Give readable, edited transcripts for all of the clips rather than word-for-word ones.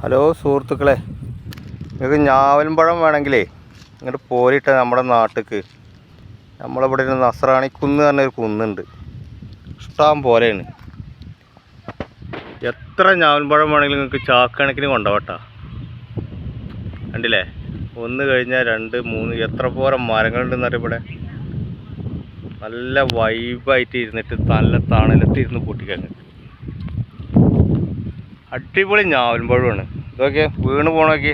Hello സുഹൃത്തുക്കളെ, നിങ്ങൾക്ക് ഞാവൽപ്പഴം വേണമെങ്കിലേ ഇങ്ങോട്ട് പോരിട്ട നമ്മുടെ നാട്ടിലേക്ക്. നമ്മളിവിടെ ഒരു നസ്രാണി കുന്ന് പറഞ്ഞൊരു കുന്നുണ്ട്, ഇഷ്ടം പോലെയാണ്. എത്ര ഞാവൽപ്പഴം വേണമെങ്കിലും നിങ്ങൾക്ക് ചാക്കണക്കിന് കൊണ്ടുപോകട്ടാ. കണ്ടില്ലേ, ഒന്ന് കഴിഞ്ഞാൽ രണ്ട് മൂന്ന് എത്ര പോരെ മരങ്ങളുണ്ടെന്ന് അറിയാം. ഇവിടെ നല്ല വൈബായിട്ട് ഇരുന്നിട്ട് നല്ല തണലത്ത് ഇരുന്ന് പൊട്ടിക്കങ്ങ് അടിപൊളി ഞാവൽപ്പഴമാണ്. ഇതൊക്കെ വീണ് പോണോക്കി.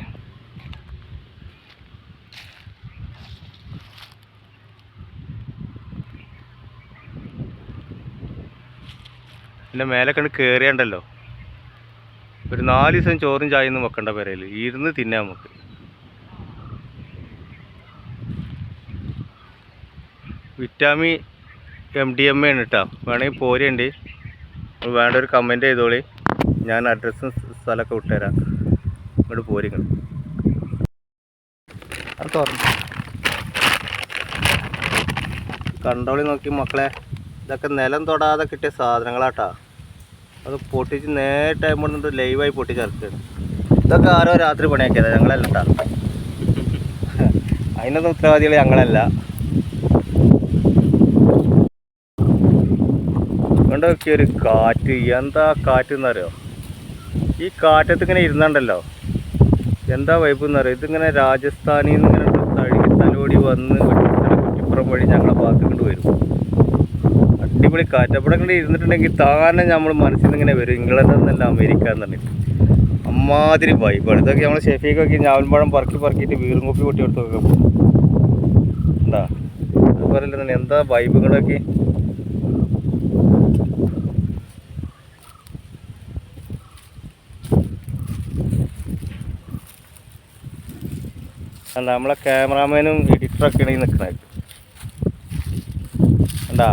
പിന്നെ മേലെ കണ്ട് കയറിയാണ്ടല്ലോ ഒരു 4 ദിവസം ചോറും ചായയൊന്നും വെക്കണ്ട പെരയിൽ ഇരുന്ന് തിന്നാൻ നമുക്ക്. വിറ്റാമിൻ MDMA ആണ് കേട്ടോ. വേണമെങ്കിൽ പോരുണ്ട്, വേണ്ട ഒരു കമൻറ്റ് ചെയ്തോളി. ഞാൻ അഡ്രസ്സും സ്ഥലമൊക്കെ വിട്ടുതരാം. ഇങ്ങോട്ട് പോരിങ്ങൾ. അത് തുറന്നു കണ്ടോളി. നോക്കി മക്കളെ, ഇതൊക്കെ നിലം തൊടാതെ കിട്ടിയ സാധനങ്ങളാട്ടാ. അത് പൊട്ടിച്ച് നേരെ ടൈം കൊണ്ടിട്ട് ലൈവായി പൊട്ടിച്ചിറക്കുകയാണ്. ഇതൊക്കെ ആരോ രാത്രി പണിയാക്കിയതാണ്, ഞങ്ങളല്ല കേട്ടോ. അതിനൊന്നും ഉത്തരവാദികൾ ഞങ്ങളല്ല. കൊണ്ടൊക്കെ ഒരു കാറ്റ്, എന്താ കാറ്റ് എന്നറിയോ? ഈ കാറ്റത്ത് ഇങ്ങനെ ഇരുന്നുണ്ടല്ലോ, എന്താ വൈബ് എന്നറിയോ? ഇതിങ്ങനെ രാജസ്ഥാനിൽ നിന്ന് ഇങ്ങനെ തലോടി വന്ന് കുറ്റിപ്പുറം വഴി ഞങ്ങളെ ഭാഗത്തുകൊണ്ട് വരും. അടിപൊളി കാറ്റ്. അവിടെ ഇങ്ങനെ ഇരുന്നിട്ടുണ്ടെങ്കിൽ താനെ നമ്മൾ മനസ്സിൽ നിന്ന് ഇങ്ങനെ വരും, ഇംഗ്ലണ്ടിൽ നിന്നല്ല അമേരിക്ക എന്ന് പറഞ്ഞിട്ട്. അമ്മാതിരി വൈബാണ്. ഇതൊക്കെ നമ്മൾ ഷെഫീക്കൊക്കെ ഞാവൽപ്പഴം പറക്കിയിട്ട് വീറും കോപ്പി പൊട്ടി കൊടുത്തൊക്കെ പോകും. എന്താ അതുപോലെ എന്താ വൈബുകളൊക്കെ. നമ്മളെ ക്യാമറാമാനും എഡിറ്ററൊക്കെയാണ് ഈ നിൽക്കുന്നത്. എന്താ